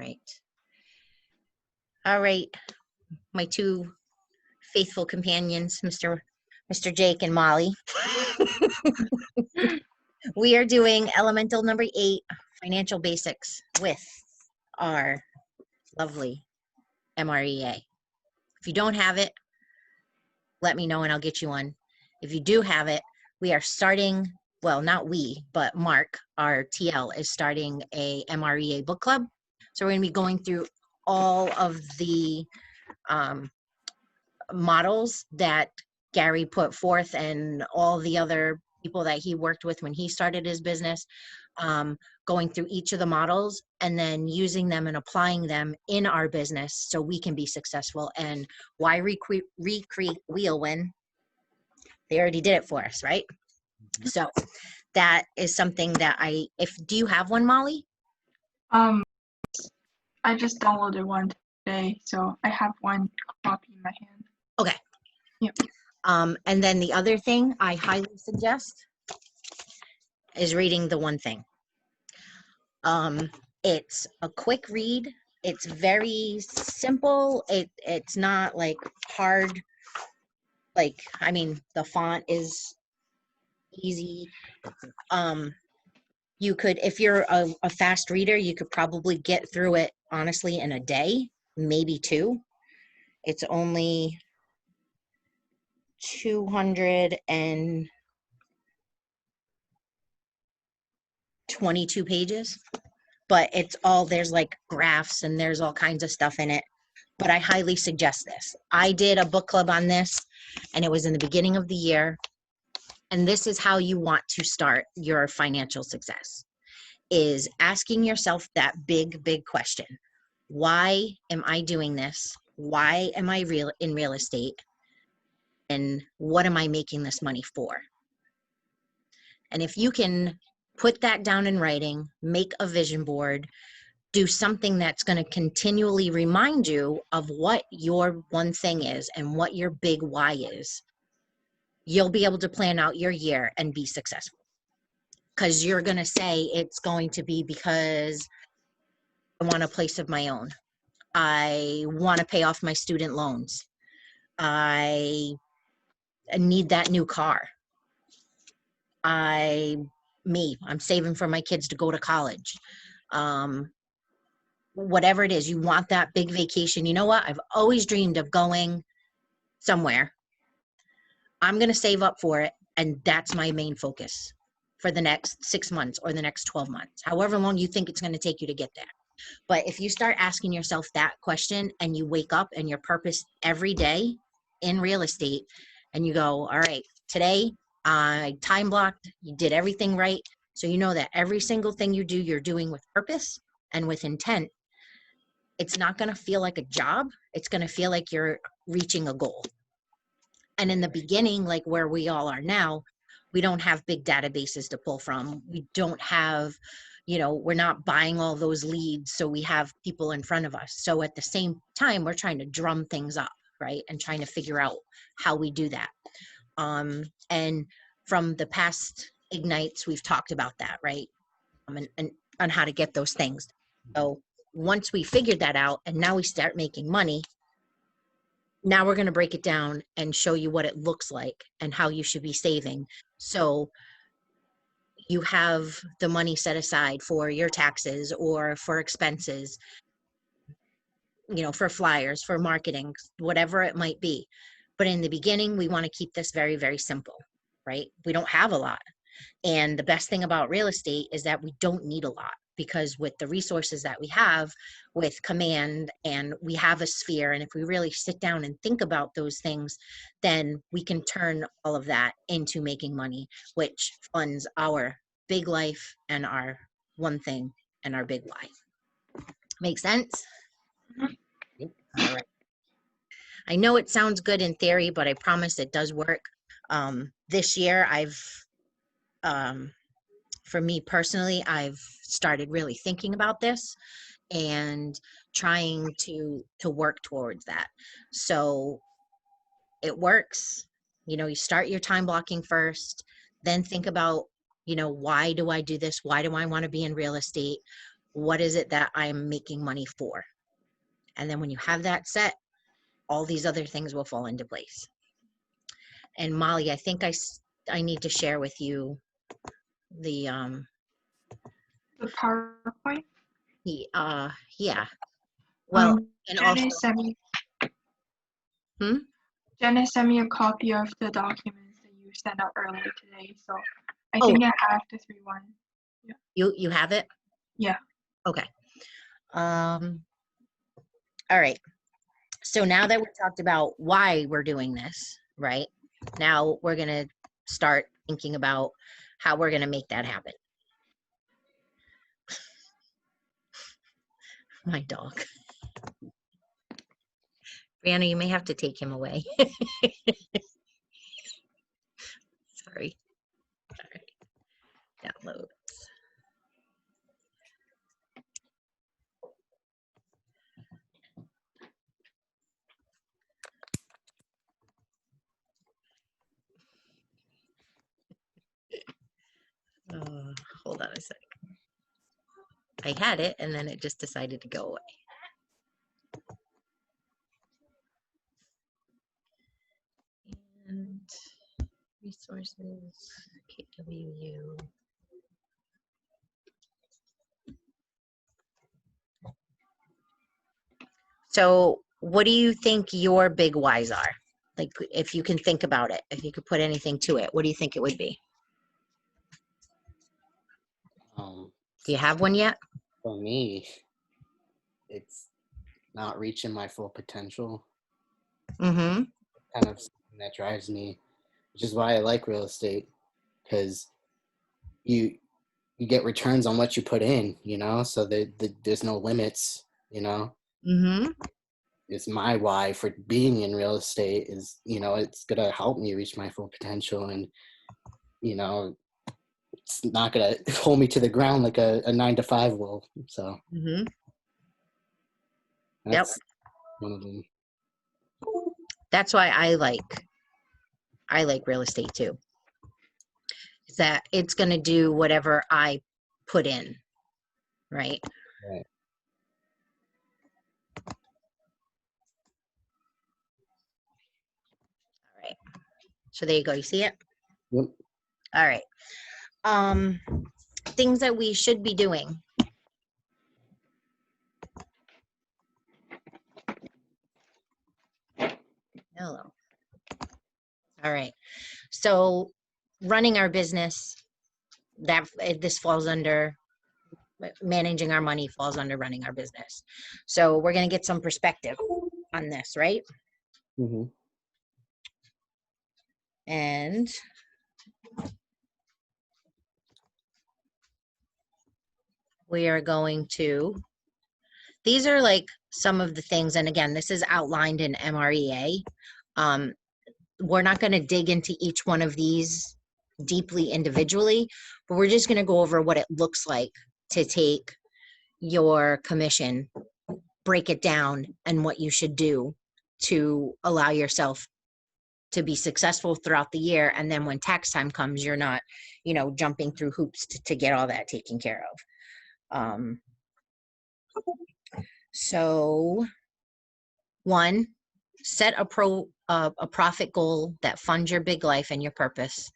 right. All right, my two faithful companions, Mr. Jake and Molly. We are doing elemental number 8, financial basics, with our lovely MREA. If you don't have it, let me know and I'll get you one. If you do have it, we are starting, well, not we, but Mark, our TL, is starting a MREA book club. So we're going to be going through all of the models that Gary put forth and all the other people that he worked with when he started his business, going through each of the models and then using them and applying them in our business so we can be successful. And why recreate wheel when they already did it for us, right? So that is something that do you have one, Molly? I just downloaded one today, so I have one copy in my hand. Okay. Yep. And then the other thing I highly suggest is reading The One Thing. It's a quick read. It's very simple. It's not like hard. Like, I mean, the font is easy. You could, if you're a fast reader, you could probably get through it honestly in a day, maybe 2. It's only 222 pages, but it's all, there's like graphs and there's all kinds of stuff in it. But I highly suggest this. I did a book club on this and it was in the beginning of the year. And this is how you want to start your financial success, is asking yourself that big, big question. Why am I doing this? Why am I in real estate? And what am I making this money for? And if you can put that down in writing, make a vision board, do something that's going to continually remind you of what your one thing is and what your big why is, you'll be able to plan out your year and be successful. Because you're going to say it's going to be because I want a place of my own. I want to pay off my student loans. I need that new car. I'm saving for my kids to go to college. Whatever it is, you want that big vacation. You know what? I've always dreamed of going somewhere. I'm going to save up for it. And that's my main focus for the next 6 months or the next 12 months, however long you think it's going to take you to get there. But if you start asking yourself that question and you wake up and your purpose every day in real estate and you go, all right, today I time blocked, you did everything right. So you know that every single thing you do, you're doing with purpose and with intent. It's not going to feel like a job. It's going to feel like you're reaching a goal. And in the beginning, like where we all are now, we don't have big databases to pull from. We don't have, we're not buying all those leads. So we have people in front of us. So at the same time, we're trying to drum things up, right? And trying to figure out how we do that. And from the past Ignites, we've talked about that, right? And on how to get those things. So once we figured that out and now we start making money, now we're going to break it down and show you what it looks like and how you should be saving. So you have the money set aside for your taxes or for expenses, for flyers, for marketing, whatever it might be. But in the beginning, we want to keep this very, very simple, right? We don't have a lot. And the best thing about real estate is that we don't need a lot, because with the resources that we have with Command, and we have a Sphere, and if we really sit down and think about those things, then we can turn all of that into making money, which funds our big life and our one thing and our big why. Make sense? All right. I know it sounds good in theory, but I promise it does work. This year, for me personally, I've started really thinking about this and trying to work towards that. So it works. You start your time blocking first, then think about, why do I do this? Why do I want to be in real estate? What is it that I'm making money for? And then when you have that set, all these other things will fall into place. And Molly, I think I need to share with you the The PowerPoint. yeah. Well, and also, Jenna sent me. hmm? Jenna sent me a copy of the documents that you sent out earlier today. So I Oh, think I have the 3-1. you have it? Yeah. Okay. All right. So now that we talked about why we're doing this, right? Now we're going to start thinking about how we're going to make that happen. My dog. Brianna, you may have to take him away. Sorry. All right. Downloads. Hold on a sec. I had it and then it just decided to go away. And resources, KWU. So what do you think your big whys are? Like if you can think about it, if you could put anything to it, what do you think it would be? Do you have one yet? For me, it's not reaching my full potential. Mm-hmm. Kind of something that drives me, which is why I like real estate, because you get returns on what you put in, you know, so there's no limits, you know. Mm-hmm. It's my why for being in real estate is, you know, it's gonna help me reach my full potential, and you know, it's not gonna hold me to the ground like a 9-to-5 will. So Mm-hmm. that's one of them. That's why I like real estate too. Is that it's gonna do whatever I put in, right? Right. All right. So there you go. You see it? Yep. All right. Things that we should be doing. Hello. All right. So running our business, this falls under managing our money, falls under running our business. So we're going to get some perspective on this, right? Mm-hmm. And we are going to, these are like some of the things, and again, this is outlined in MREA. We're not going to dig into each one of these deeply individually, but we're just going to go over what it looks like to take your commission, break it down, and what you should do to allow yourself to be successful throughout the year. And then when tax time comes, you're not, jumping through hoops to get all that taken care of. So one, set a profit goal that funds your big life and your purpose,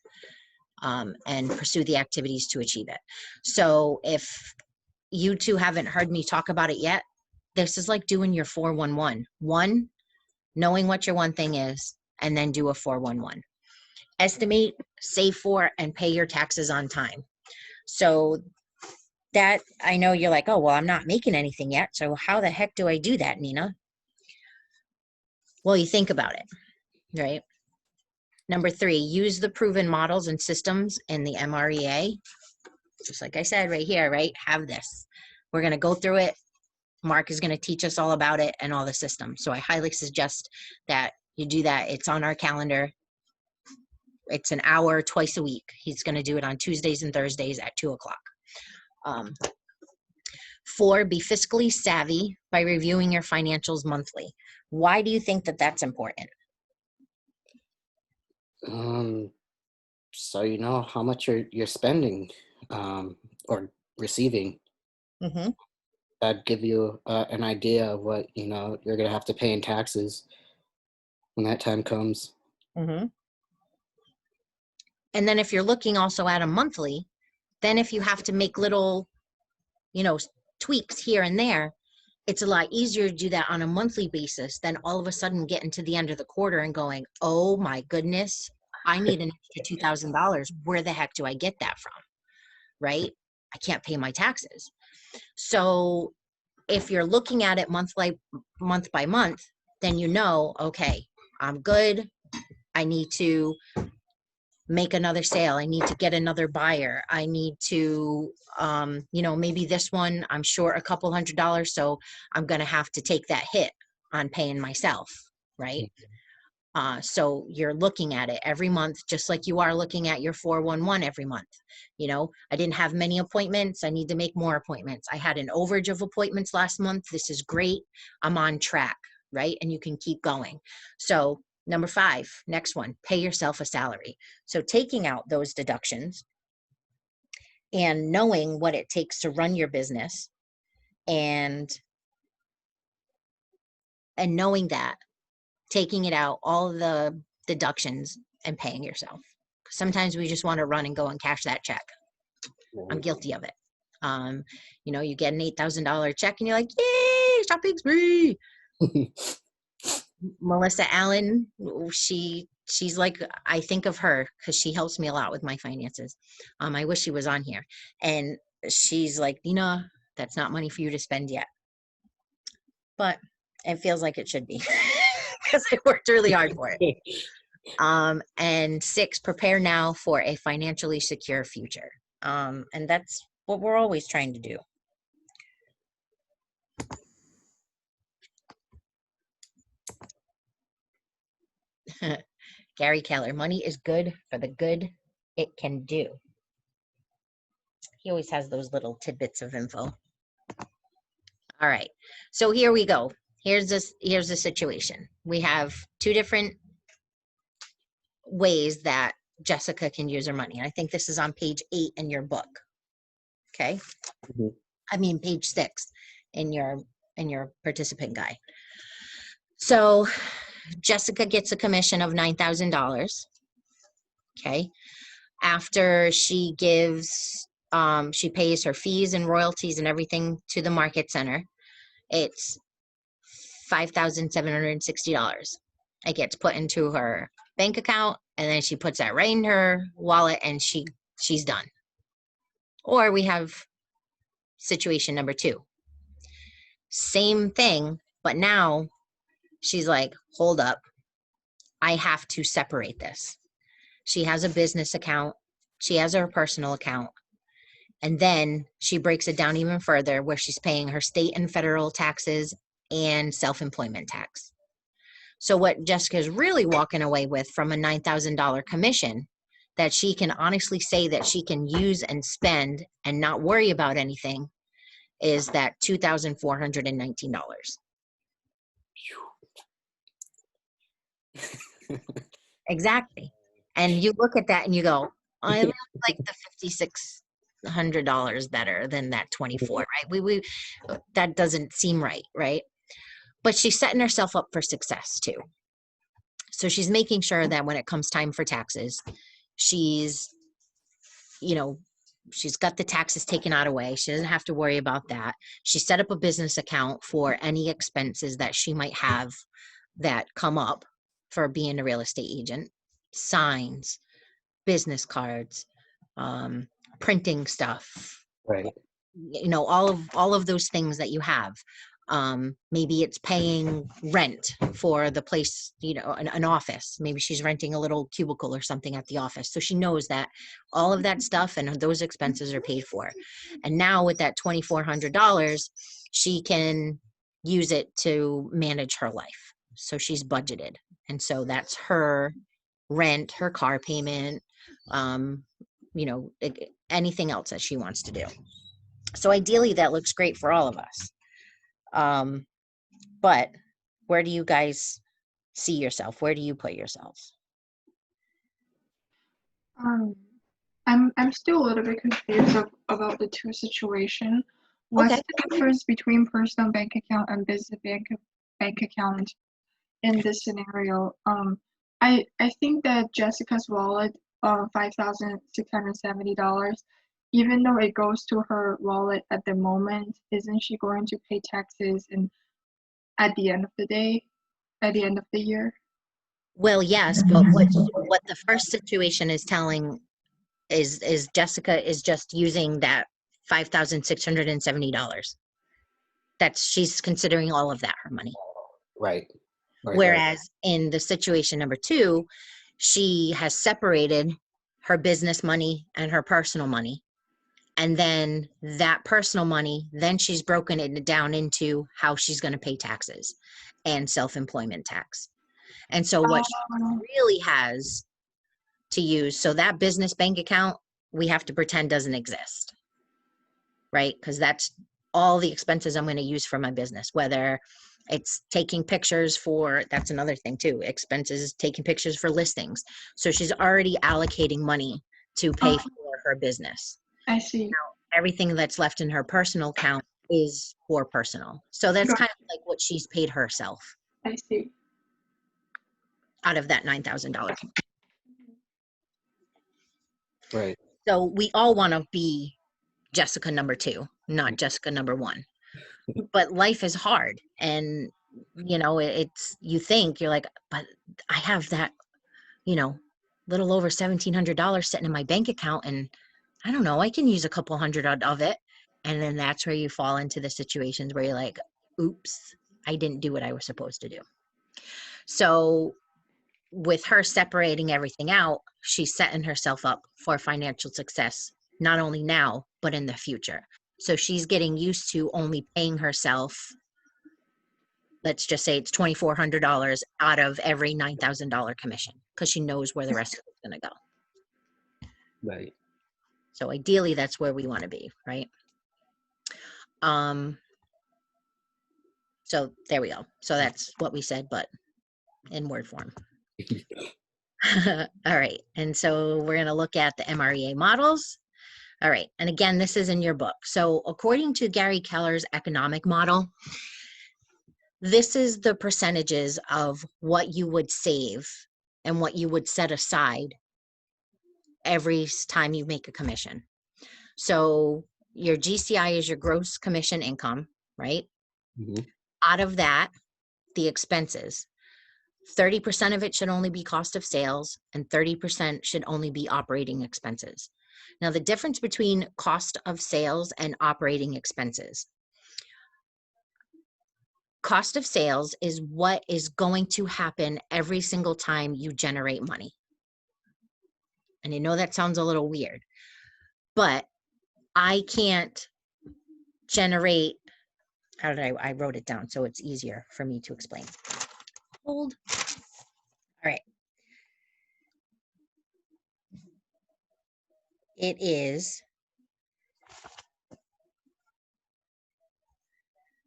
and pursue the activities to achieve it. So if you two haven't heard me talk about it yet, this is like doing your 411. One, knowing what your one thing is, and then do a 411. Estimate, save for, and pay your taxes on time. So that, I know you're like, oh, well, I'm not making anything yet. So how the heck do I do that, Nina? Well, you think about it, right? Number 3, use the proven models and systems in the MREA. Just like I said right here, right? Have this. We're going to go through it. Mark is going to teach us all about it and all the systems. So I highly suggest that you do that. It's on our calendar. It's an hour twice a week. He's going to do it on Tuesdays and Thursdays at 2:00. 4, be fiscally savvy by reviewing your financials monthly. Why do you think that that's important? So you know how much you're spending or receiving. Mm-hmm. that'd give you an idea of what, you know, you're going to have to pay in taxes when that time comes. Mm-hmm. And then if you're looking also at a monthly, then if you have to make little, tweaks here and there, it's a lot easier to do that on a monthly basis than all of a sudden getting to the end of the quarter and going, oh my goodness, I need an extra $2,000. Where the heck do I get that from? Right? I can't pay my taxes. So if you're looking at it month by month, then okay, I'm good. I need to make another sale. I need to get another buyer. I need to, maybe this one I'm short a couple $100, so I'm going to have to take that hit on paying myself, right? So you're looking at it every month, just like you are looking at your 411 every month. I didn't have many appointments. I need to make more appointments. I had an overage of appointments last month. This is great. I'm on track, right? And you can keep going. So number 5, next one, pay yourself a salary. So taking out those deductions and knowing what it takes to run your business and knowing that, taking it out, all of the deductions and paying yourself. Sometimes we just want to run and go and cash that check. I'm guilty of it. You get an $8,000 check and you're like, yay, shopping spree. Melissa Allen, she's like, I think of her because she helps me a lot with my finances. I wish she was on here. And she's like, Nina, that's not money for you to spend yet. But it feels like it should be because I worked really hard for it. And 6, prepare now for a financially secure future. And that's what we're always trying to do. Gary Keller, money is good for the good it can do. He always has those little tidbits of info. All right, so here we go. Here's the situation. We have 2 different ways that Jessica can use her money. I think this is on page 8 in your book. Okay. Mm-hmm. I mean, page 6 in your participant guide. So Jessica gets a commission of $9,000. Okay. After she gives, she pays her fees and royalties and everything to the market center, it's $5,760. It gets put into her bank account, and then she puts that right in her wallet, and she's done. Or we have situation number 2. Same thing, but now she's like, hold up, I have to separate this. She has a business account, she has her personal account, and then she breaks it down even further where she's paying her state and federal taxes and self-employment tax. So what Jessica's really walking away with from a $9,000 commission that she can honestly say that she can use and spend and not worry about anything is that $2,419. Exactly. And you look at that and you go, I really like the $5,600 better than that 24, right? We that doesn't seem right? But she's setting herself up for success too. So she's making sure that when it comes time for taxes, she's got the taxes taken out of the way. She doesn't have to worry about that. She set up a business account for any expenses that she might have that come up for being a real estate agent, signs, business cards, printing stuff, Right. all of those things that you have. Maybe it's paying rent for the place, an office. Maybe she's renting a little cubicle or something at the office. So she knows that all of that stuff and those expenses are paid for. And now with that $2,400, she can use it to manage her life. So she's budgeted. And so that's her rent, her car payment, anything else that she wants to do. So ideally that looks great for all of us. But where do you guys see yourself? Where do you put yourselves? I'm still a little bit confused about the 2 situation. What's Okay. the difference between personal bank account and business bank account in this scenario? I think that Jessica's wallet, $5,670, even though it goes to her wallet at the moment, isn't she going to pay taxes at the end of the day, at the end of the year? Well, yes, but what the first situation is telling is Jessica is just using that $5,670. She's considering all of that her money. Right. Right. Whereas in the situation number 2, she has separated her business money and her personal money. And then that personal money, then she's broken it down into how she's going to pay taxes and self-employment tax. And so what she really has to use, so that business bank account, we have to pretend doesn't exist, right? Because that's all the expenses I'm going to use for my business, whether it's taking pictures for, that's another thing too, expenses, taking pictures for listings. So she's already allocating money to pay for her business. I see. Everything that's left in her personal account is for personal. So that's Got kind of like what she's paid herself I see. out of that $9,000. Right. So we all want to be Jessica number 2, not Jessica number 1. But life is hard. And, you know, it's, you think, you're like, but I have that, you know, little over $1,700 sitting in my bank account, and I don't know, I can use a couple hundred of it. And then that's where you fall into the situations where you're like, oops, I didn't do what I was supposed to do. So with her separating everything out, she's setting herself up for financial success, not only now, but in the future. So she's getting used to only paying herself, let's just say it's $2,400 out of every $9,000 commission, because she knows where the rest of it's going to go. Right. So ideally, that's where we want to be, right? So there we go. So that's what we said, but in word form. All right. And so we're going to look at the MREA models. All right. And again, this is in your book. So according to Gary Keller's economic model, this is the percentages of what you would save and what you would set aside every time you make a commission. So your GCI is your gross commission income, right? Mm-hmm. Out of that, the expenses, 30% of it should only be cost of sales and 30% should only be operating expenses. Now, the difference between cost of sales and operating expenses. Cost of sales is what is going to happen every single time you generate money. And I know that sounds a little weird, but I can't generate, how did I wrote it down so it's easier for me to explain. Hold. All right. It is,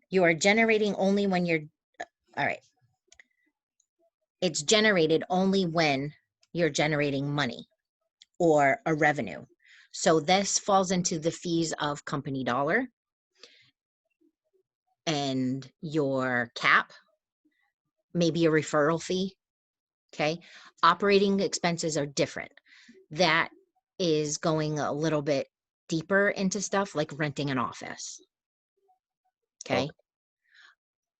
you are generating only when you're, all right. It's generated only when you're generating money or a revenue. So this falls into the fees of company dollar and your cap, maybe a referral fee. Okay. Operating expenses are different. That is going a little bit deeper into stuff like renting an office. Okay.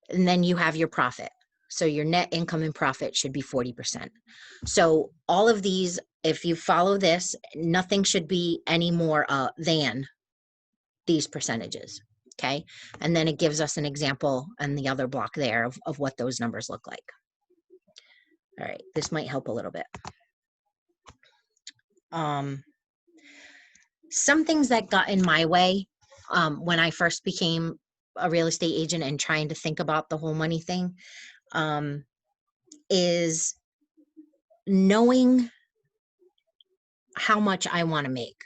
And then you have your profit. So your net income and profit should be 40%. So all of these, if you follow this, nothing should be any more than these percentages. Okay. And then it gives us an example on the other block there of what those numbers look like. All right. This might help a little bit. Some things that got in my way when I first became a real estate agent and trying to think about the whole money thing is knowing how much I want to make.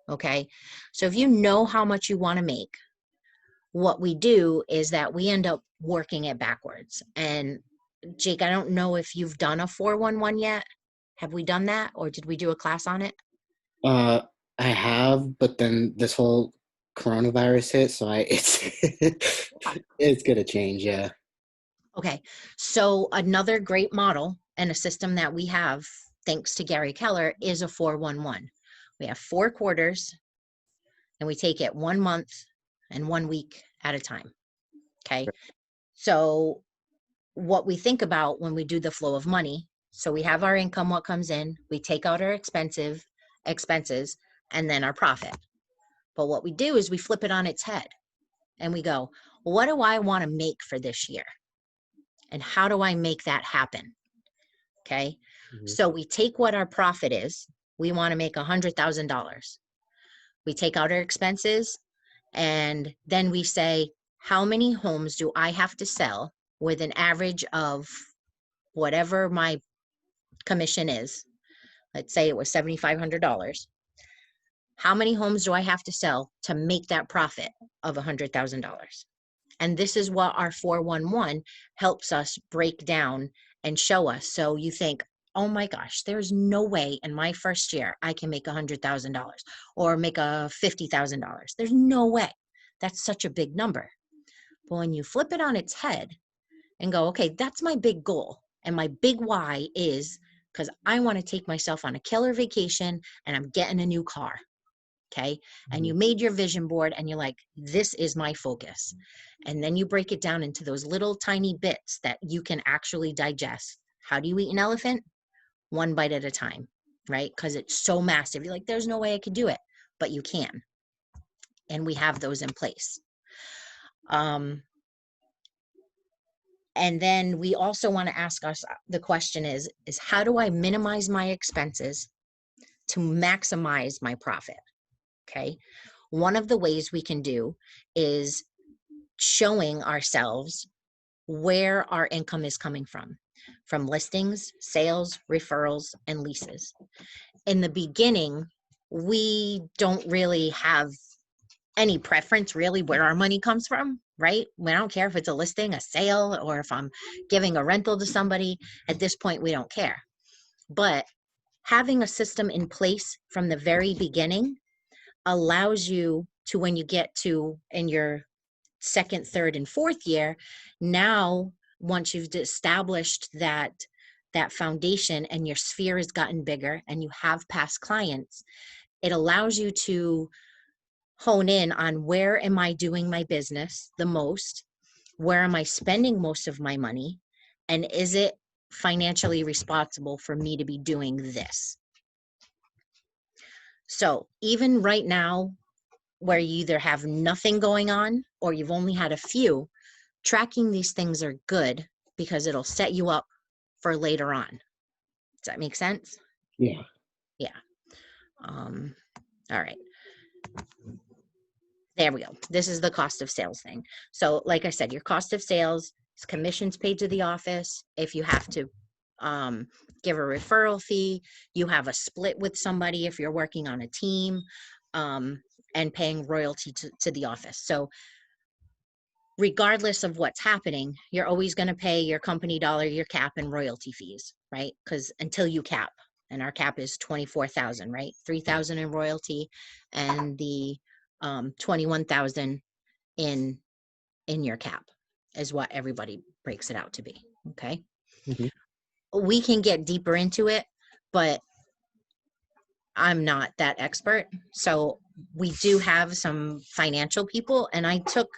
Okay. So if you know how much you want to make, what we do is that we end up working it backwards. And Jake, I don't know if you've done a 411 yet. Have we done that, or did we do a class on it? I have, but then this whole coronavirus hit, so it's gonna change. Yeah. Okay. So another great model and a system that we have, thanks to Gary Keller, is a 411. We have 4 quarters and we take it 1 month and 1 week at a time. Okay. So what we think about when we do the flow of money, so we have our income, what comes in, we take out our expenses, and then our profit. But what we do is we flip it on its head and we go, what do I want to make for this year? And how do I make that happen? Okay. Mhm. So we take what our profit is. We want to make $100,000. We take out our expenses and then we say, how many homes do I have to sell with an average of whatever my commission is? Let's say it was $7,500. How many homes do I have to sell to make that profit of $100,000? And this is what our 411 helps us break down and show us. So you think, oh my gosh, there's no way in my first year I can make $100,000 or make a $50,000. There's no way. That's such a big number. But when you flip it on its head and go, okay, that's my big goal. And my big why is because I want to take myself on a killer vacation and I'm getting a new car. Okay. And you made your vision board and you're like, this is my focus. And then you break it down into those little tiny bits that you can actually digest. How do you eat an elephant? 1 bite at a time, right? Because it's so massive. You're like, there's no way I could do it, but you can. And we have those in place. And then we also want to ask us, the question is how do I minimize my expenses to maximize my profit? Okay. One of the ways we can do is showing ourselves where our income is coming from listings, sales, referrals, and leases. In the beginning, we don't really have any preference really where our money comes from, right? We don't care if it's a listing, a sale, or if I'm giving a rental to somebody. At this point, we don't care. But having a system in place from the very beginning allows you to, when you get to in your second, third, and fourth year, now once you've established that foundation and your sphere has gotten bigger and you have past clients, it allows you to hone in on where am I doing my business the most, where am I spending most of my money, and is it financially responsible for me to be doing this? So even right now, where you either have nothing going on or you've only had a few, tracking these things are good because it'll set you up for later on. Does that make sense? Yeah. Yeah. All right. There we go. This is the cost of sales thing. So like I said, your cost of sales is commissions paid to the office. If you have to give a referral fee, you have a split with somebody if you're working on a team, and paying royalty to the office. So regardless of what's happening, you're always going to pay your company dollar, your cap, and royalty fees, right? Because until you cap, and our cap is 24,000, right? 3,000 in royalty, and the 21,000 in your cap is what everybody breaks it out to be. Okay. Mhm. We can get deeper into it, but I'm not that expert. So we do have some financial people, and I took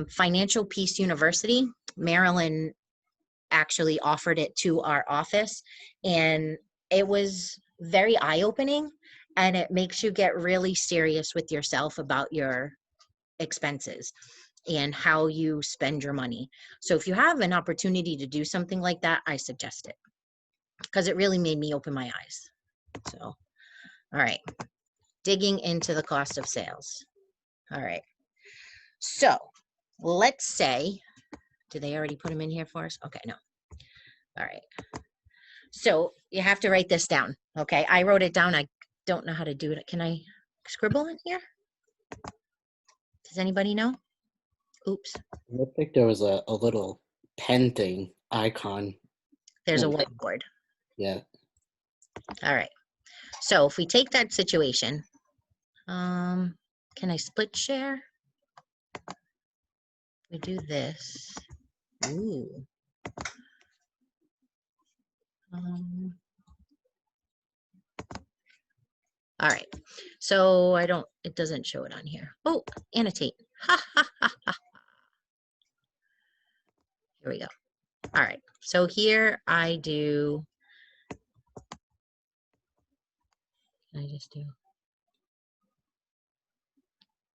Financial Peace University. Marilyn actually offered it to our office, and it was very eye-opening, and it makes you get really serious with yourself about your expenses and how you spend your money. So if you have an opportunity to do something like that, I suggest it, because it really made me open my eyes. So, all right, digging into the cost of sales. All right, so let's say, did they already put them in here for us? Okay, no. All right. So you have to write this down. Okay, I wrote it down. I don't know how to do it. Can I scribble in here? Does anybody know? Oops. I think there was a little pen thing icon. There's a Oh. whiteboard. Yeah. All right. So if we take that situation, can I split share? We do this. Ooh. All right. So it doesn't show it on here. Oh, annotate. Ha, ha, ha, ha. Here we go. All right. So here I do, can I just do,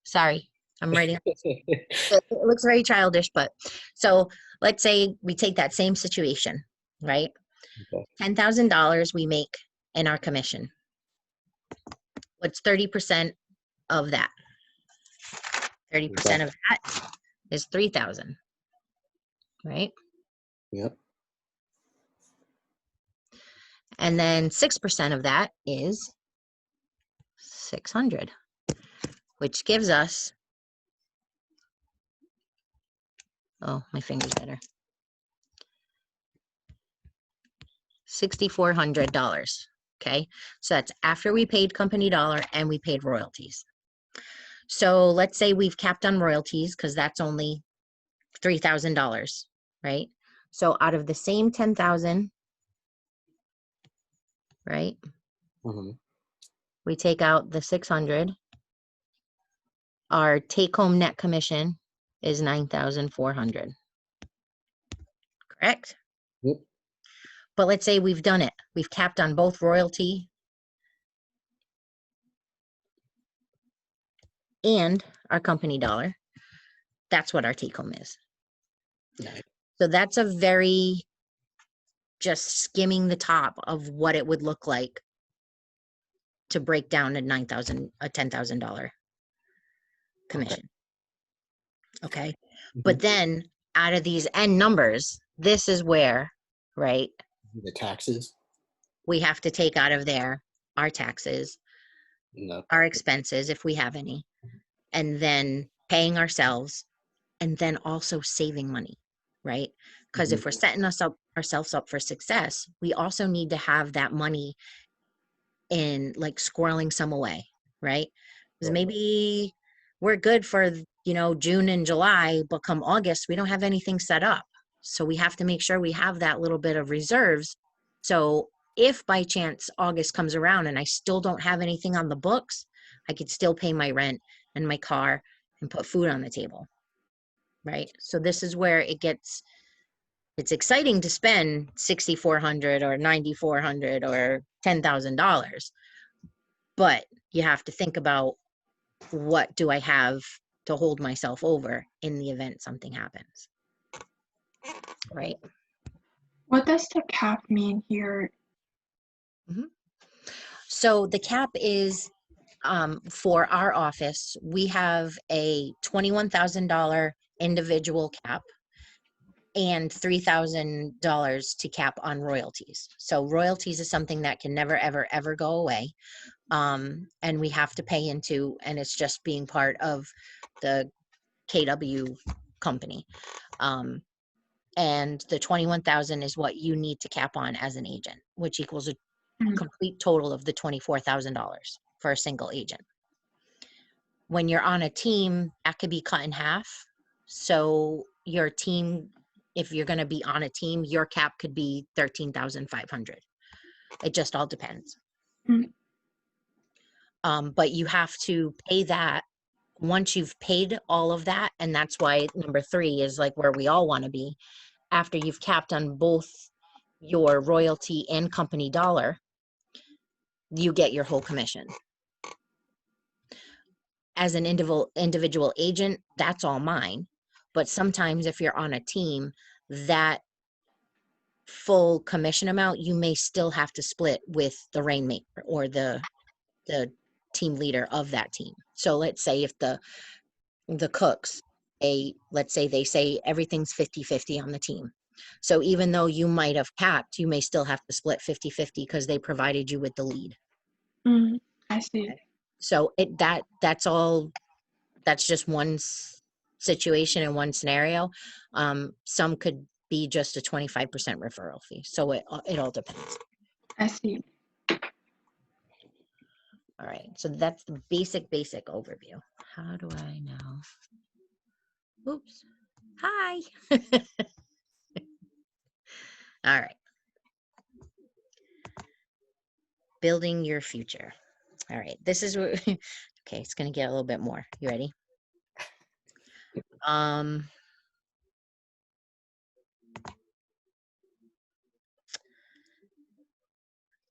sorry, I'm writing. It looks very childish, but so let's say we take that same situation, right? Okay. $10,000 we make in our commission. What's 30% of that? 30% of that is 3,000, right? Yep. And then 6% of that is 600, which gives us, oh, my finger's better, $6,400. Okay, so that's after we paid company dollar and we paid royalties. So let's say we've capped on royalties because that's only $3,000, right? So out of the same 10,000, right? Mm-hmm. We take out the 600. Our take-home net commission is 9,400. Correct? Yep. But let's say we've done it. We've capped on both royalty and our company dollar. That's what our take-home is. Nice. So that's a very just skimming the top of what it would look like to break down a $10,000 commission. Okay. But then out of these end numbers, this is where, right, The taxes. we have to take out of there our taxes, No. our expenses, if we have any, and then paying ourselves, and then also saving money, right? Because if we're setting ourselves up for success, we also need to have that money in like squirreling some away, right? Because Right. maybe we're good for, June and July, but come August, we don't have anything set up. So we have to make sure we have that little bit of reserves. So if by chance August comes around and I still don't have anything on the books, I could still pay my rent and my car and put food on the table, right? So this is where it's exciting to spend $6,400 or $9,400 or $10,000, but you have to think about, what do I have to hold myself over in the event something happens, right? What does the cap mean here? So the cap is, for our office, we have a $21,000 individual cap and $3,000 to cap on royalties. So royalties is something that can never, ever, ever go away. And we have to pay into, and it's just being part of the KW company. And the 21,000 is what you need to cap on as an agent, which equals a complete total of the $24,000 for a single agent. When you're on a team, that could be cut in half. So your team, if you're going to be on a team, your cap could be 13,500. It just all depends. But you have to pay that once you've paid all of that. And that's why number 3 is like where we all want to be. After you've capped on both your royalty and company dollar, you get your whole commission. As an individual agent, that's all mine. But sometimes if you're on a team, that full commission amount, you may still have to split with the rainmaker or the team leader of that team. So let's say if the cooks, let's say they say everything's 50-50 on the team. So even though you might have capped, you may still have to split 50-50 because they provided you with the lead. I see. So that's just one situation and one scenario. Some could be just a 25% referral fee. So it all depends. I see. All right, so that's the basic overview. How do I know? Oops. Hi. All right. Building your future. All right, this is what, okay, it's gonna get a little bit more. You ready?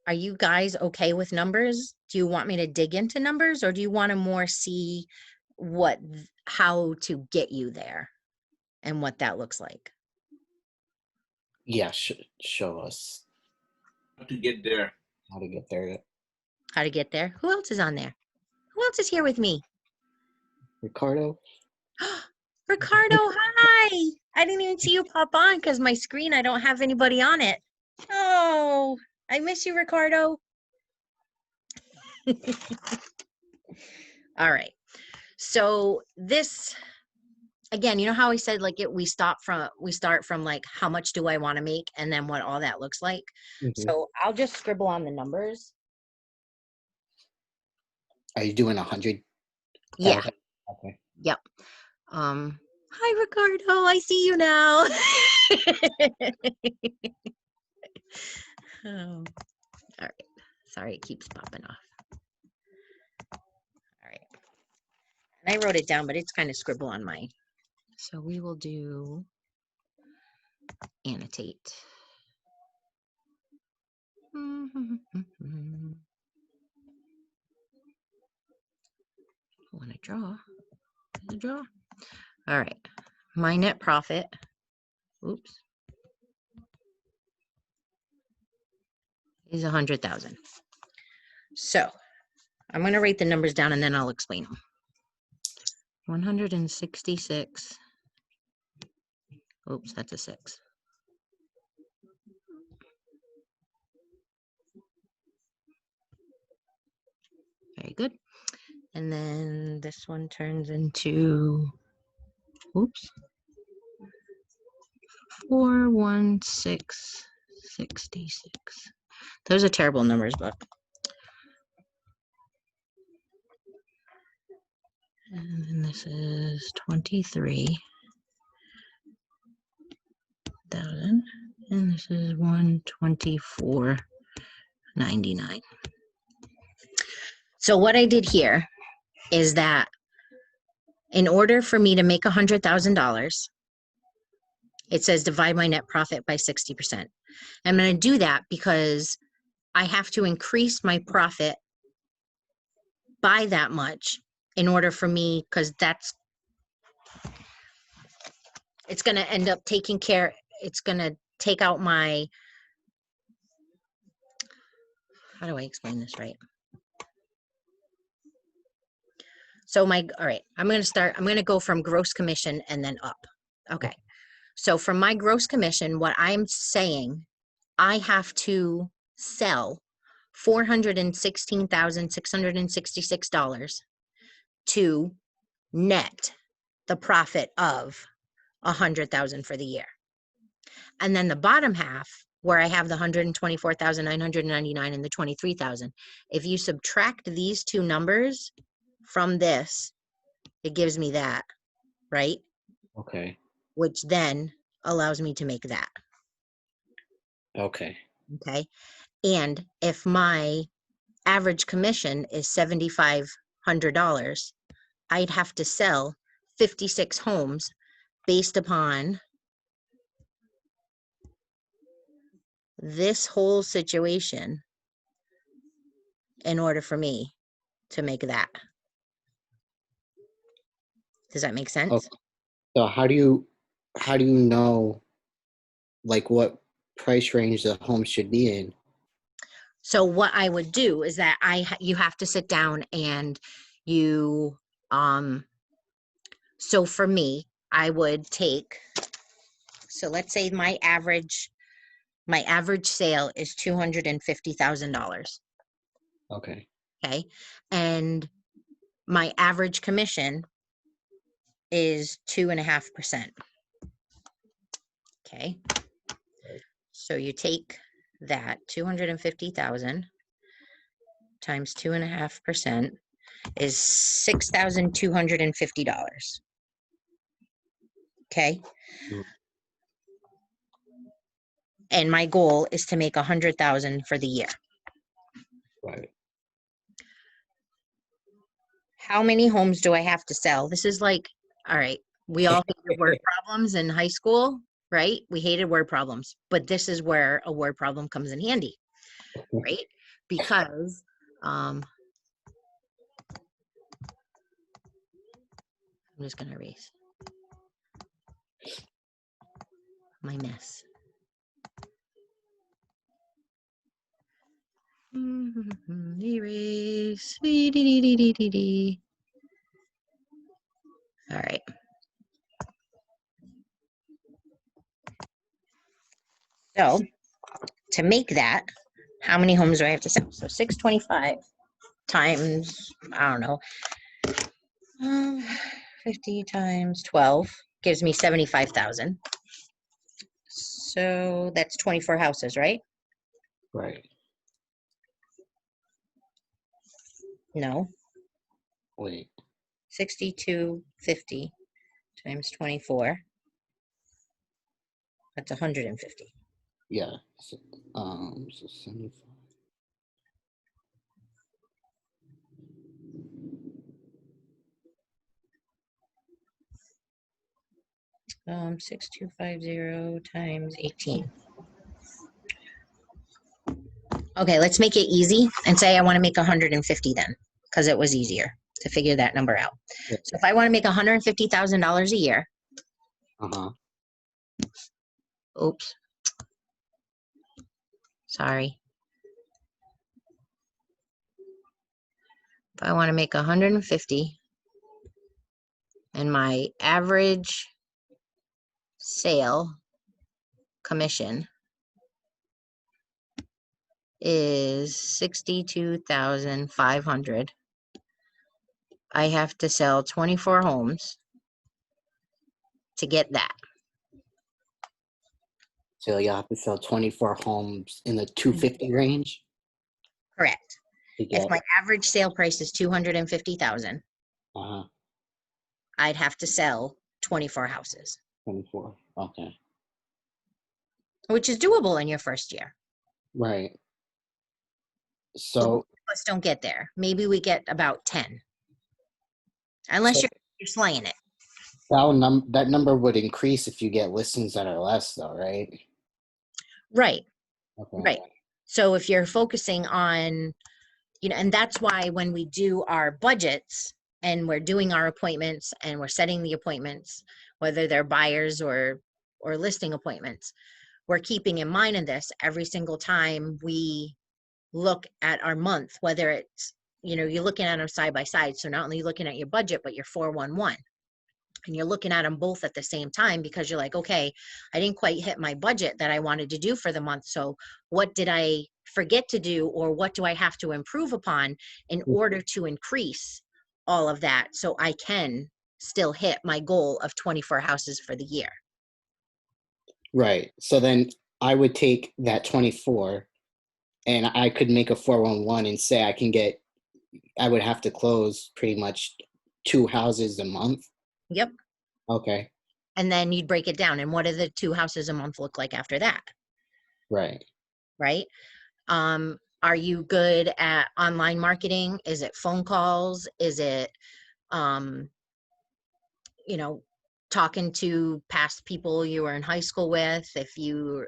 Are you guys okay with numbers? Do you want me to dig into numbers, or do you want to more see how to get you there and what that looks like? Yeah, show us To get there. how to get there. How to get there? Who else is on there? Who else is here with me? Ricardo? Ricardo, hi. I didn't even see you pop on because my screen, I don't have anybody on it. Oh, I miss you, Ricardo. All right. So this, again, you know how I said like we start from like how much do I want to make and then what all that looks like. So I'll just scribble on the numbers. Are you doing 100? Yeah. Okay. Yep. Hi, Ricardo. I see you now. All right. Sorry, it keeps popping off. All right. And I wrote it down, but it's kind of scribble on mine. So we will do annotate. Want to draw? Draw. All right. My net profit. Oops. Is 100,000. So I'm going to write the numbers down and then I'll explain them. 166. Oops, that's a 6. Very good. And then this one turns into, oops, 41666. Those are terrible numbers, but. And then this is 23,000, and this is 124.99. So what I did here is that in order for me to make $100,000, it says divide my net profit by 60%. I'm going to do that because I have to increase my profit by that much in order for me, because it's going to end up taking care, it's going to take out my, how do I explain this right? So all right, I'm going to go from gross commission and then up. Okay. So from my gross commission, what I'm saying, I have to sell $416,666 to net the profit of 100,000 for the year. And then the bottom half, where I have the 124,999 and the 23,000, if you subtract these two numbers from this, it gives me that, right? Okay. Which then allows me to make that. Okay. Okay. And if my average commission is $7,500, I'd have to sell 56 homes based upon this whole situation in order for me to make that. Does that make sense? Okay. So how do you know like what price range the home should be in? So what I would do is that you have to sit down and you, so for me, I would take, so let's say my average sale is $250,000. Okay. Okay. And my average commission is 2.5%. Okay. So you take that 250,000 times 2.5% is $6,250. Okay. Mm. And my goal is to make 100,000 for the year. Right. How many homes do I have to sell? This is like, all right, we all hated word problems in high school, right? We hated word problems, but this is where a word problem comes in handy, right? Because I'm just gonna erase my mess. Erase. All right. So to make that, how many homes do I have to sell? So 625 times, I don't know, 50 times 12 gives me 75,000. So that's 24 houses, right? Right. No, Wait. 6250 times 24. That's 150. Yeah. So, so 75. 6250 times 18. Okay, let's make it easy and say I want to make 150 then, because it was easier to figure that number out. Yeah. So if I want to make $150,000 a year, Uh-huh. oops, sorry. If I want to make 150 and my average sale commission is 62,500. I have to sell 24 homes to get that. So you have to sell 24 homes in the 250 range Correct. to If get. my average sale price is 250,000, Uh-huh. I'd have to sell 24 houses, 24. Okay. which is doable in your first year. Right. But So most of us don't get there. Maybe we get about 10, unless So- you're slaying it. that number would increase if you get listings that are less, though, right? Right, Okay. right. So if you're focusing on, and that's why when we do our budgets and we're doing our appointments and we're setting the appointments, whether they're buyers or listing appointments, we're keeping in mind in this every single time we look at our month, whether it's, you're looking at them side by side. So not only you're looking at your budget, but your 411. And you're looking at them both at the same time because you're like, okay, I didn't quite hit my budget that I wanted to do for the month. So what did I forget to do, or what do I have to improve upon in order to increase all of that so I can still hit my goal of 24 houses for the year? Right. So then I would take that 24 and I could make a 411 and say I would have to close pretty much 2 houses a month. Yep. Okay. And then you'd break it down. And what do the 2 houses a month look like after that? Right. Right. Are you good at online marketing? Is it phone calls? Is it, talking to past people you were in high school with? If you're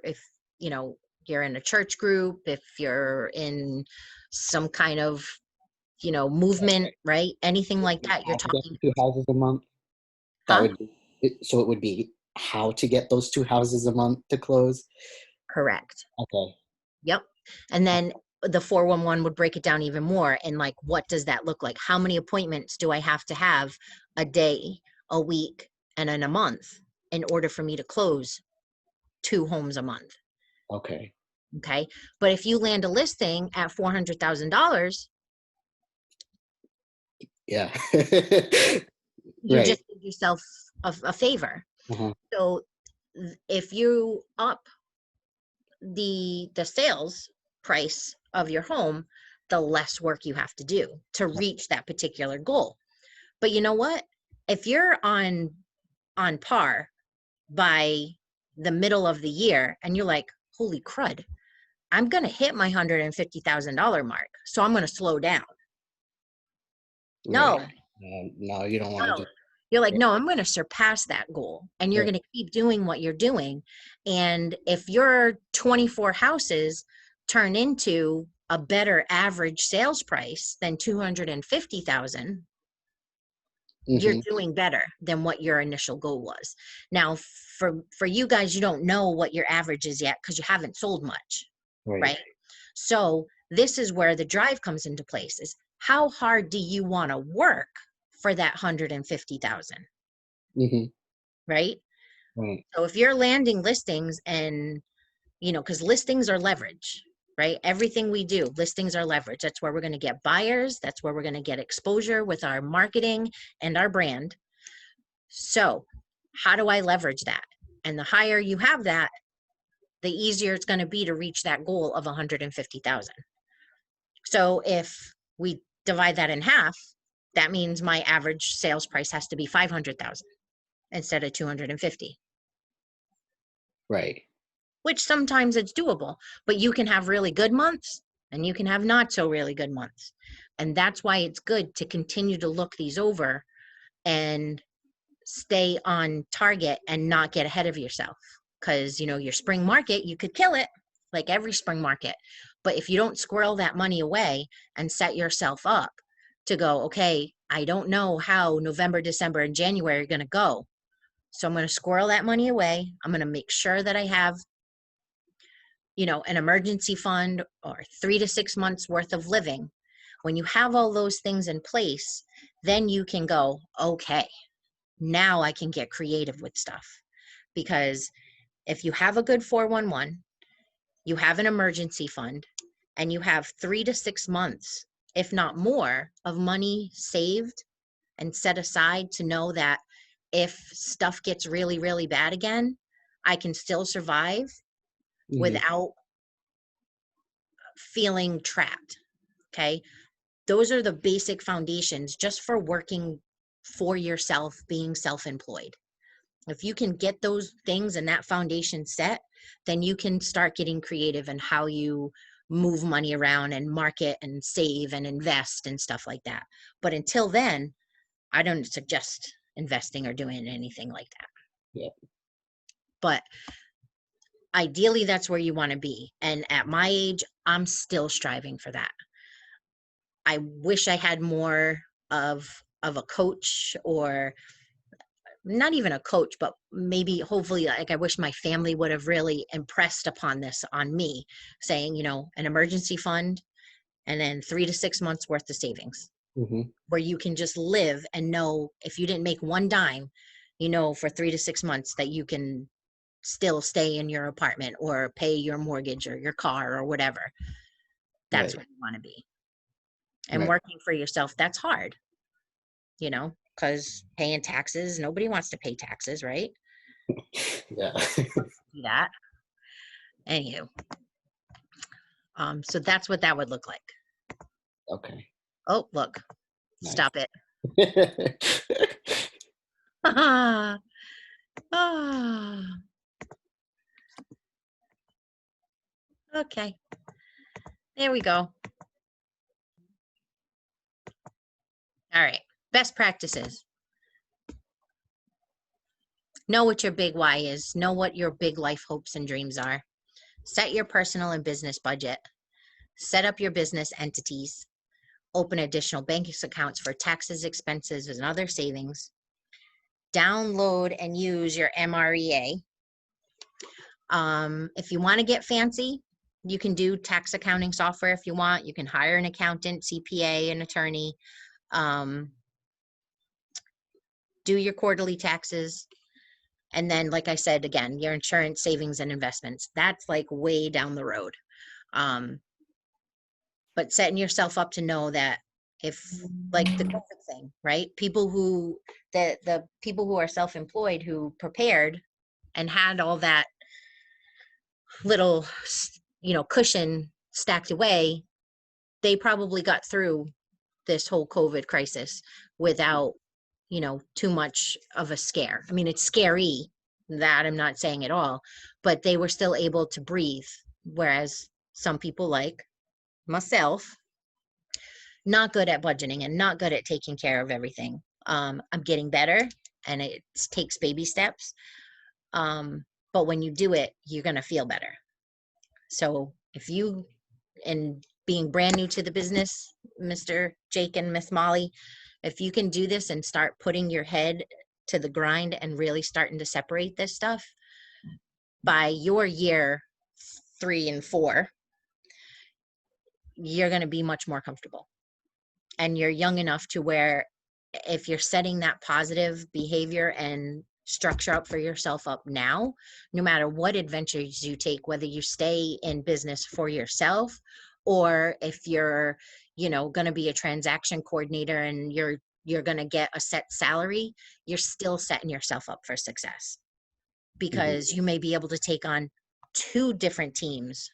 in a church group, if you're in some kind of, movement, right? Anything like that, you're How to get talking. 2 houses a month. That Huh? would be so it would be how to get those 2 houses a month to close. Correct. Okay. Yep. And then the 411 would break it down even more. And like, what does that look like? How many appointments do I have to have a day, a week, and in a month in order for me to close 2 homes a month? Okay. Okay. But if you land a listing at $400,000, Yeah. you Right. just did yourself a favor. Uh-huh. So if you up the sales price of your home, the less work you have to do to reach that particular goal. But you know what? If you're on par by the middle of the year and you're like, holy crud, I'm going to hit my $150,000 mark. So I'm going to slow down. No, Right. No, you don't want no. to do. You're like, no, I'm going to surpass that goal. And you're Right. going to keep doing what you're doing. And if your 24 houses turn into a better average sales price than 250,000, you're Mhm. doing better than what your initial goal was. Now, for you guys, you don't know what your average is yet because you haven't sold much, right? So this is where the drive comes into place, is how hard do you want to work for that 150,000, Mhm. right? Right. So if you're landing listings and, you know, because listings are leverage, right? Everything we do, listings are leverage. That's where we're going to get buyers. That's where we're going to get exposure with our marketing and our brand. So how do I leverage that? And the higher you have that, the easier it's going to be to reach that goal of 150,000. So if we divide that in half, that means my average sales price has to be 500,000 instead of 250, Right. which sometimes it's doable, but you can have really good months and you can have not so really good months. And that's why it's good to continue to look these over and stay on target and not get ahead of yourself. Because, you know, your spring market, you could kill it like every spring market. But if you don't squirrel that money away and set yourself up to go, okay, I don't know how November, December, and January are going to go. So I'm going to squirrel that money away. I'm going to make sure that I have, you know, an emergency fund or 3 to 6 months worth of living. When you have all those things in place, then you can go, okay, now I can get creative with stuff. Because if you have a good 411, you have an emergency fund, and you have 3 to 6 months, if not more, of money saved and set aside to know that if stuff gets really, really bad again, I can still survive Mhm. without feeling trapped. Okay. Those are the basic foundations just for working for yourself, being self-employed. If you can get those things and that foundation set, then you can start getting creative in how you move money around and market and save and invest and stuff like that. But until then, I don't suggest investing or doing anything like that. Yeah. But ideally, that's where you want to be. And at my age, I'm still striving for that. I wish I had more of a coach, or not even a coach, but maybe hopefully, like, I wish my family would have really impressed upon this on me, saying, you know, an emergency fund and then 3 to 6 months worth of savings, Mhm. where you can just live and know if you didn't make one dime, you know, for 3 to 6 months that you can still stay in your apartment or pay your mortgage or your car or whatever. That's Right. where you want to be. And Right. working for yourself, that's hard, you know, because paying taxes, nobody wants to pay taxes, right? Yeah. Do that. Anywho, so that's what that would look like. Okay. Oh, look, Nice. stop it. Ah, ah. Okay, there we go. All right, best practices. Know what your big why is. Know what your big life hopes and dreams are. Set your personal and business budget. Set up your business entities. Open additional bank accounts for taxes, expenses, and other savings. Download and use your MREA. If you want to get fancy, you can do tax accounting software if you want. You can hire an accountant, CPA, an attorney. Do your quarterly taxes. And then, like I said, again, your insurance, savings, and investments. That's like way down the road. But setting yourself up to know that if, like the COVID thing, right? People who, the people who are self-employed who prepared and had all that little, you know, cushion stacked away, they probably got through this whole COVID crisis without, too much of a scare. I mean, it's scary, that I'm not saying at all, but they were still able to breathe. Whereas some people like myself, not good at budgeting and not good at taking care of everything. I'm getting better, and it takes baby steps. But when you do it, you're going to feel better. So if you, and being brand new to the business, Mr. Jake and Miss Molly, if you can do this and start putting your head to the grind and really starting to separate this stuff, by your year 3 and 4, you're going to be much more comfortable. And you're young enough to where if you're setting that positive behavior and structure up for yourself up now, no matter what adventures you take, whether you stay in business for yourself, or if you're, going to be a transaction coordinator and you're going to get a set salary, you're still setting yourself up for success, because you may be able to take on 2 different teams,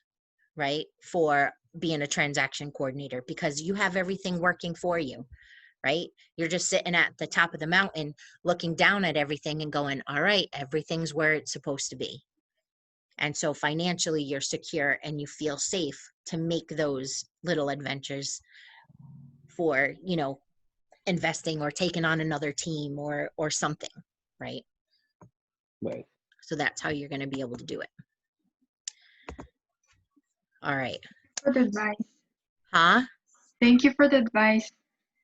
right? For being a transaction coordinator, because you have everything working for you, right? You're just sitting at the top of the mountain looking down at everything and going, all right, everything's where it's supposed to be. And so financially you're secure and you feel safe to make those little adventures for, investing or taking on another team or something, right? Right. So that's how you're going to be able to do it. All right. For the advice. Huh? Thank you for the advice.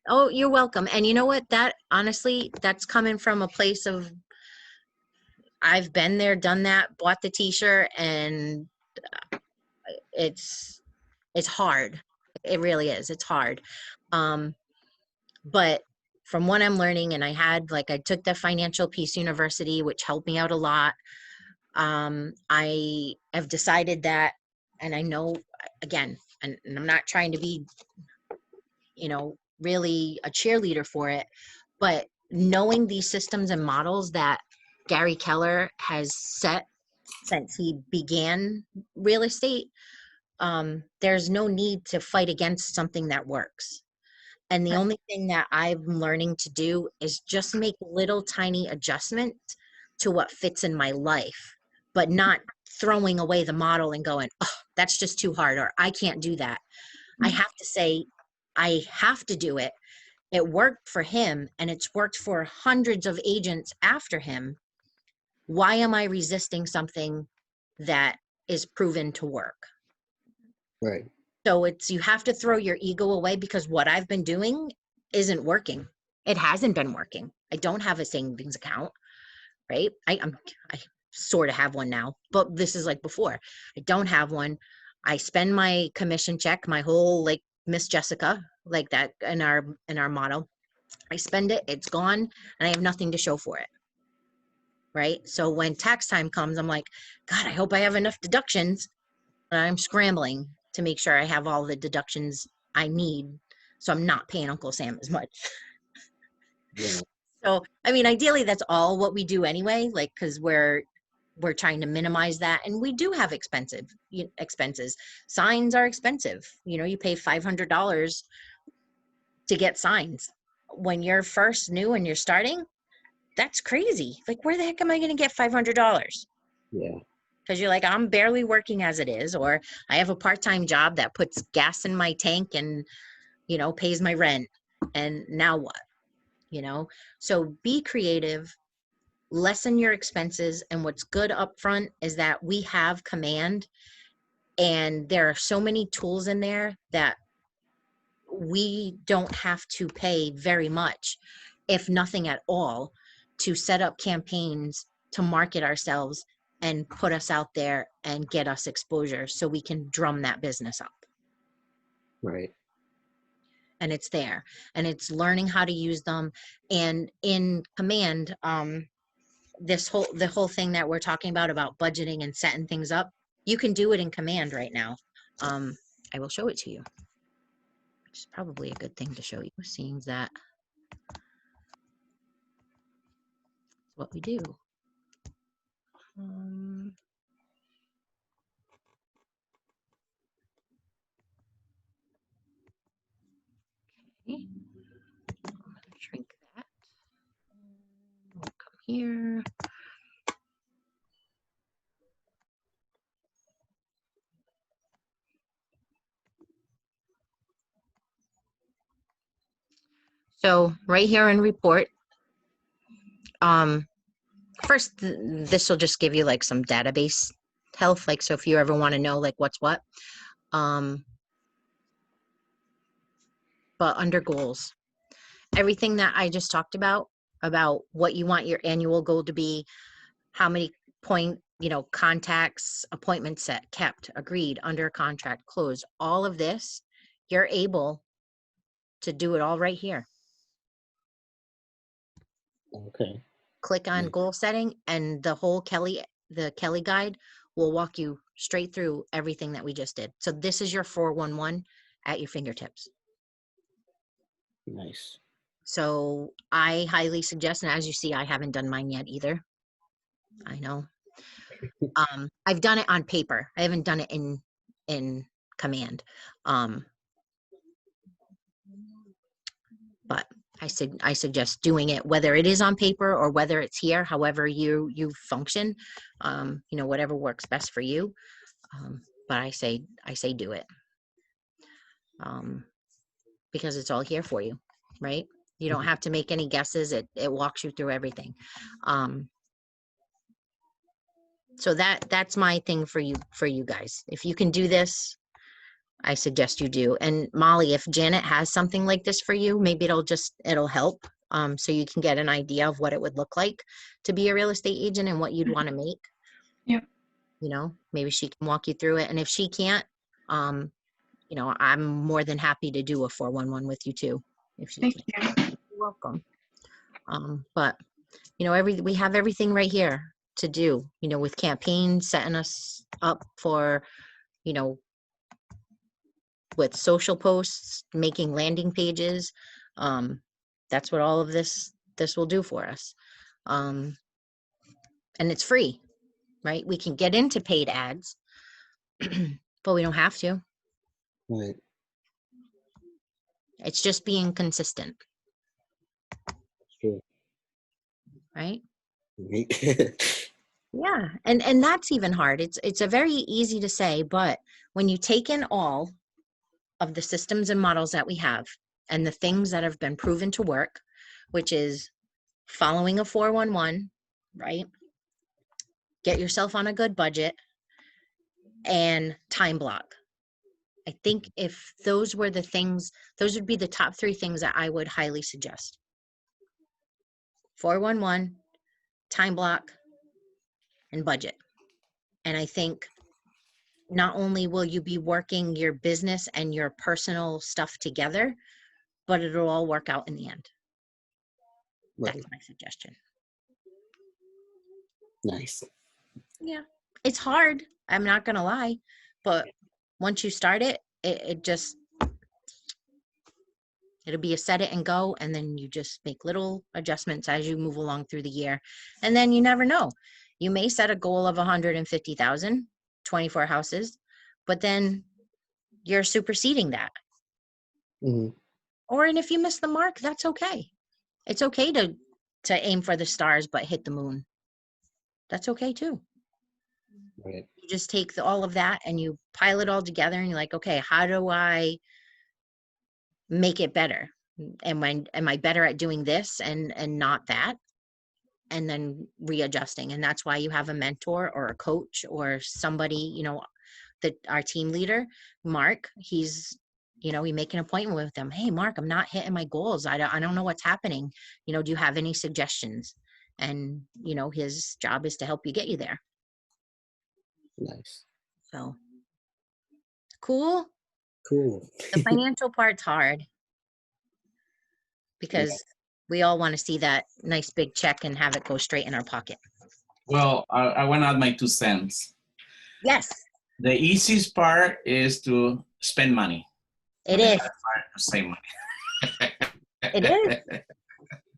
Oh, you're welcome. And you know what? That honestly, that's coming from a place of, I've been there, done that, bought the t-shirt, and it's hard. It really is. It's hard. But from what I'm learning, and I took the Financial Peace University, which helped me out a lot. I have decided that, and I know, again, and I'm not trying to be, really a cheerleader for it, but knowing these systems and models that Gary Keller has set since he began real estate, there's no need to fight against something that works. And the only thing that I'm learning to do is just make little tiny adjustments to what fits in my life, but not throwing away the model and going, oh, that's just too hard, or I can't do that. I have to say, I have to do it. It worked for him, and it's worked for hundreds of agents after him. Why am I resisting something that is proven to work? Right. So you have to throw your ego away, because what I've been doing isn't working. It hasn't been working. I don't have a savings account, right? I sort of have one now, but this is like before. I don't have one. I spend my commission check, my whole, like Miss Jessica, like that in our motto. I spend it, it's gone, and I have nothing to show for it. Right? So when tax time comes, I'm like, God, I hope I have enough deductions. And I'm scrambling to make sure I have all the deductions I need, so I'm not paying Uncle Sam as much. Yeah. So, I mean, ideally, that's all what we do anyway, like, because we're trying to minimize that. And we do have expenses. Signs are expensive. You pay $500 to get signs. When you're first new and you're starting, that's crazy. Like, where the heck am I going to get $500? Yeah. Because you're like, I'm barely working as it is, or I have a part-time job that puts gas in my tank and, pays my rent. And now what? So be creative, lessen your expenses. And what's good up front is that we have Command, and there are so many tools in there that we don't have to pay very much, if nothing at all, to set up campaigns, to market ourselves and put us out there and get us exposure, so we can drum that business up. Right. And it's there, and it's learning how to use them. And in Command, the whole thing that we're talking about budgeting and setting things up, you can do it in Command right now. I will show it to you, which is probably a good thing to show you, seeing that what we do. here. So right here in report, first, this will just give you like some database health. Like, so if you ever want to know like what's what, but under goals, everything that I just talked about what you want your annual goal to be, how many contacts, appointments set, kept, agreed, under contract, closed, all of this, you're able to do it all right here. Okay. Click on Yeah. goal setting and the whole the Kelly guide will walk you straight through everything that we just did. So this is your 411 at your fingertips. Nice. So I highly suggest, and as you see, I haven't done mine yet either. I know. I've done it on paper. I haven't done it in command. But I suggest doing it, whether it is on paper or whether it's here, however you function, whatever works best for you. But I say do it. Because it's all here for you, right? You don't have to make any guesses. It walks you through everything. So that's my thing for you guys. If you can do this, I suggest you do. And Molly, if Janet has something like this for you, maybe it'll help. So you can get an idea of what it would look like to be a real estate agent and what you'd want to make. Yeah. Maybe she can walk you through it. And if she can't, I'm more than happy to do a 411 with you too. If she Thank can. you. You're welcome. But we have everything right here to do, with campaigns, setting us up for, with social posts, making landing pages. That's what all of this will do for us. And it's free, right? We can get into paid ads, but we don't have to. Right. It's just being consistent, True. right? Right. Yeah. And that's even hard. It's a very easy to say, but when you take in all of the systems and models that we have and the things that have been proven to work, which is following a 411, right? Get yourself on a good budget and time block. I think if those were the things, those would be the top 3 things that I would highly suggest. 411, time block, and budget. And I think not only will you be working your business and your personal stuff together, but it'll all work out in the end. Right. That's my suggestion. Nice. Yeah, it's hard. I'm not gonna lie, but once you start it, it'll be a set it and go, and then you just make little adjustments as you move along through the year. And then you never know. You may set a goal of 150,000, 24 houses, but then you're superseding that. Mm-hmm. And if you miss the mark, that's okay. It's okay to aim for the stars, but hit the moon. That's okay too. Right. You just take all of that and you pile it all together and you're like, okay, how do I make it better? Am I better at doing this and not that? And then readjusting. And that's why you have a mentor or a coach or somebody, our team leader, Mark, we make an appointment with them. Hey, Mark, I'm not hitting my goals. I don't know what's happening. Do you have any suggestions? And, his job is to help you get you there. Nice. So cool. The Cool. financial part's hard because we all want to see that nice big check and have it go straight in our pocket. Well, I want to add my 2 cents. Yes, The easiest part is to spend money. it The is. hard part to save money. It is.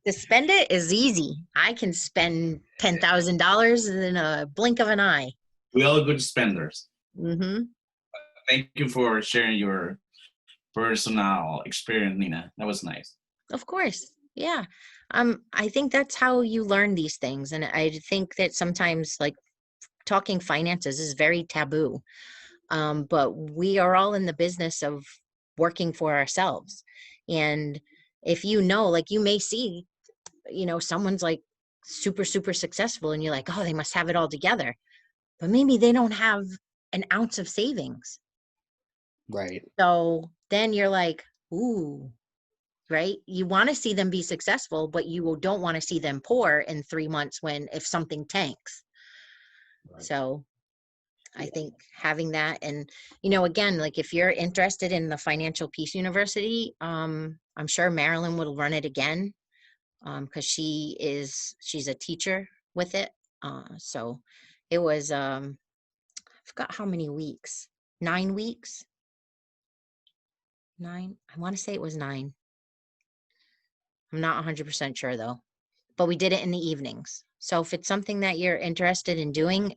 To spend it is easy. I can spend $10,000 in a blink of an eye. We all good spenders. Mm-hmm. Thank you for sharing your personal experience, Nina. That was nice. Of course. Yeah. I think that's how you learn these things. And I think that sometimes like talking finances is very taboo. But we are all in the business of working for ourselves. And if you know, like you may see, someone's like super, super successful and you're like, oh, they must have it all together. But maybe they don't have an ounce of savings. Right. So then you're like, ooh, right? You want to see them be successful, but you don't want to see them poor in 3 months if something tanks. Right. So I think having that, and, again, like if you're interested in the Financial Peace University, I'm sure Marilyn will run it again, because she's a teacher with it. So it was, I forgot how many weeks, 9 weeks, 9. I want to say it was 9. I'm not 100% sure though, but we did it in the evenings. So if it's something that you're interested in doing,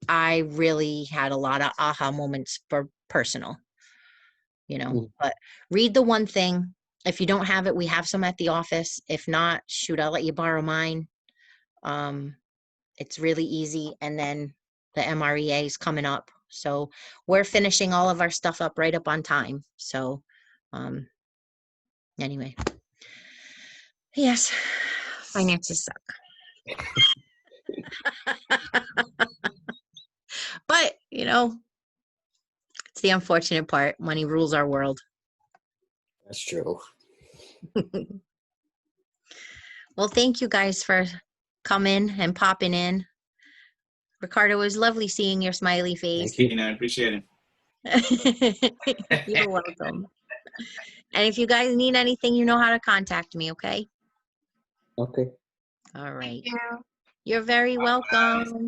I really had a lot of aha moments for personal, but read the one thing. If you don't have it, we have some at the office. If not, shoot, I'll let you borrow mine. It's really easy. And then the MREA is coming up. So we're finishing all of our stuff up right up on time. So, anyway, yes, finances suck. But, it's the unfortunate part. Money rules our world. That's true. Well, thank you guys for coming and popping in. Ricardo, it was lovely seeing your smiley face. Thank you. I appreciate it. You're welcome. And if you guys need anything, you know how to contact me, okay? Okay. All right. Thank you. You're very welcome.